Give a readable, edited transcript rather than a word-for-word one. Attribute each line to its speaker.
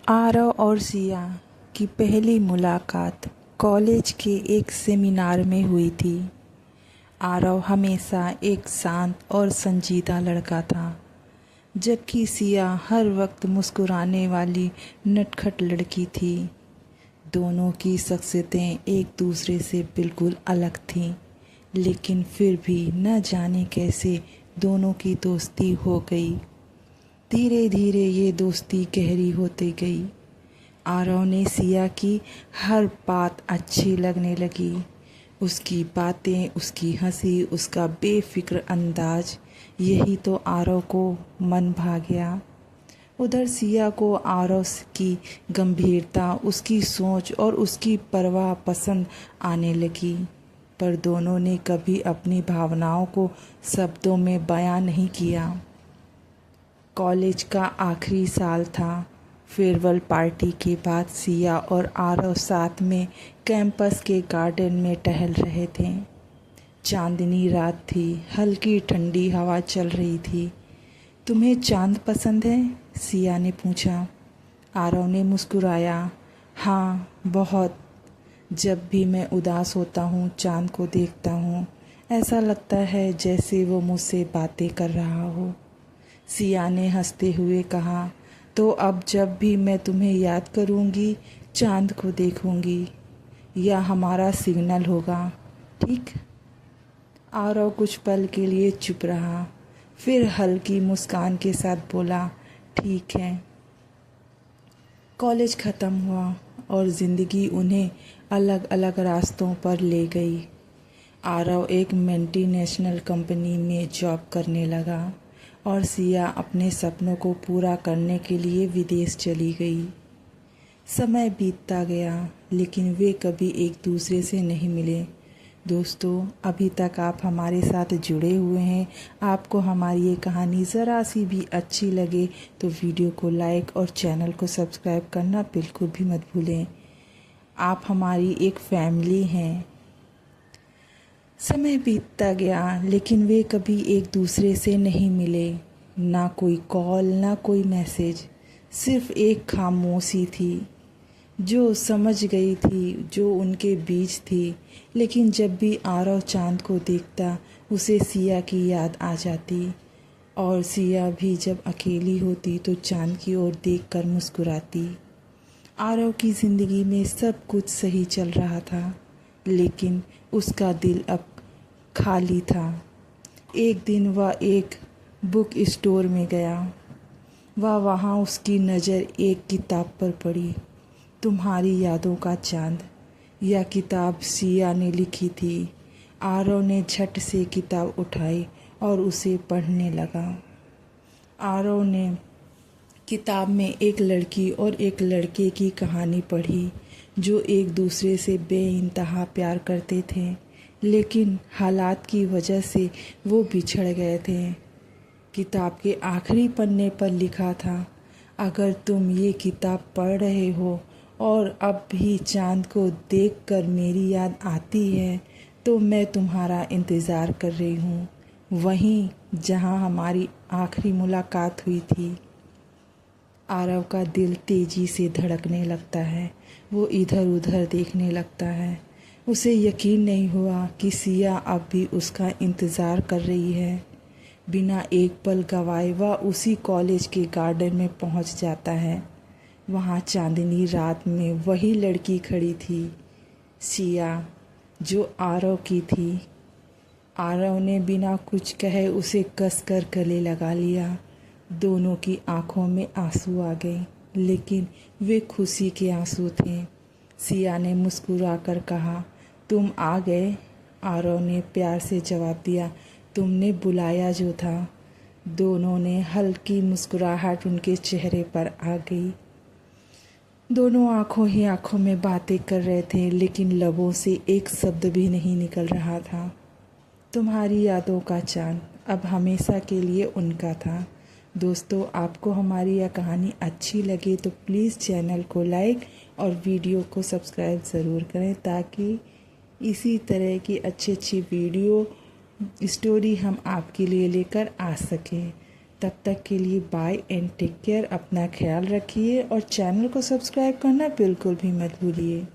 Speaker 1: आरव और सिया की पहली मुलाकात कॉलेज के एक सेमिनार में हुई थी। आरव हमेशा एक शांत और संजीदा लड़का था, जबकि सिया हर वक्त मुस्कुराने वाली नटखट लड़की थी। दोनों की शख्सियतें एक दूसरे से बिल्कुल अलग थीं, लेकिन फिर भी न जाने कैसे दोनों की दोस्ती हो गई। धीरे धीरे ये दोस्ती गहरी होती गई। आरव ने सिया की हर बात अच्छी लगने लगी। उसकी बातें, उसकी हंसी, उसका बेफिक्र अंदाज, यही तो आरव को मन भा गया। उधर सिया को आरव की गंभीरता, उसकी सोच और उसकी परवाह पसंद आने लगी, पर दोनों ने कभी अपनी भावनाओं को शब्दों में बयां नहीं किया। कॉलेज का आखिरी साल था। फेयरवेल पार्टी के बाद सिया और आरव साथ में कैंपस के गार्डन में टहल रहे थे। चांदनी रात थी, हल्की ठंडी हवा चल रही थी। तुम्हें चांद पसंद है? सिया ने पूछा। आरव ने मुस्कुराया। हाँ, बहुत। जब भी मैं उदास होता हूँ, चांद को देखता हूँ, ऐसा लगता है जैसे वो मुझसे बातें कर रहा हो। सिया ने हंसते हुए कहा, तो अब जब भी मैं तुम्हें याद करूँगी, चांद को देखूँगी। यह हमारा सिग्नल होगा, ठीक? आरव कुछ पल के लिए चुप रहा, फिर हल्की मुस्कान के साथ बोला, ठीक है। कॉलेज ख़त्म हुआ और ज़िंदगी उन्हें अलग अलग रास्तों पर ले गई। आरव एक मल्टीनेशनल कंपनी में जॉब करने लगा और सिया अपने सपनों को पूरा करने के लिए विदेश चली गई। समय बीतता गया, लेकिन वे कभी एक दूसरे से नहीं मिले। दोस्तों, अभी तक आप हमारे साथ जुड़े हुए हैं। आपको हमारी ये कहानी ज़रा सी भी अच्छी लगे तो वीडियो को लाइक और चैनल को सब्सक्राइब करना बिल्कुल भी मत भूलें। आप हमारी एक फैमिली हैं। समय बीतता गया, लेकिन वे कभी एक दूसरे से नहीं मिले। ना कोई कॉल, ना कोई मैसेज, सिर्फ एक खामोशी थी जो समझ गई थी, जो उनके बीच थी। लेकिन जब भी आरव चांद को देखता, उसे सिया की याद आ जाती, और सिया भी जब अकेली होती तो चांद की ओर देखकर मुस्कुराती। आरव की ज़िंदगी में सब कुछ सही चल रहा था, लेकिन उसका दिल अब खाली था। एक दिन वह एक बुक स्टोर में गया। वहाँ उसकी नज़र एक किताब पर पड़ी, तुम्हारी यादों का चांद। यह किताब सिया ने लिखी थी। आरव ने झट से किताब उठाई और उसे पढ़ने लगा। आरव ने किताब में एक लड़की और एक लड़के की कहानी पढ़ी, जो एक दूसरे से बेइंतहा प्यार करते थे, लेकिन हालात की वजह से वो बिछड़ गए थे। किताब के आखिरी पन्ने पर लिखा था, अगर तुम ये किताब पढ़ रहे हो और अब भी चांद को देखकर मेरी याद आती है, तो मैं तुम्हारा इंतज़ार कर रही हूँ, वहीं जहाँ हमारी आखिरी मुलाकात हुई थी। आरव का दिल तेज़ी से धड़कने लगता है। वो इधर उधर देखने लगता है। उसे यकीन नहीं हुआ कि सिया अब भी उसका इंतज़ार कर रही है। बिना एक पल गवाए वह उसी कॉलेज के गार्डन में पहुंच जाता है। वहां चांदनी रात में वही लड़की खड़ी थी, सिया, जो आरव की थी। आरव ने बिना कुछ कहे उसे कसकर गले लगा लिया। दोनों की आंखों में आंसू आ गए, लेकिन वे खुशी के आंसू थे। सिया ने मुस्कुराकर कहा, तुम आ गए। आरव ने प्यार से जवाब दिया, तुमने बुलाया जो था। दोनों ने हल्की मुस्कुराहट उनके चेहरे पर आ गई। दोनों आंखों ही आंखों में बातें कर रहे थे, लेकिन लबों से एक शब्द भी नहीं निकल रहा था। तुम्हारी यादों का चांद अब हमेशा के लिए उनका था। दोस्तों, आपको हमारी यह कहानी अच्छी लगे तो प्लीज़ चैनल को लाइक और वीडियो को सब्सक्राइब ज़रूर करें, ताकि इसी तरह की अच्छी अच्छी वीडियो स्टोरी हम आपके लिए लेकर आ सकें। तब तक के लिए बाय एंड टेक केयर। अपना ख्याल रखिए और चैनल को सब्सक्राइब करना बिल्कुल भी मत भूलिए।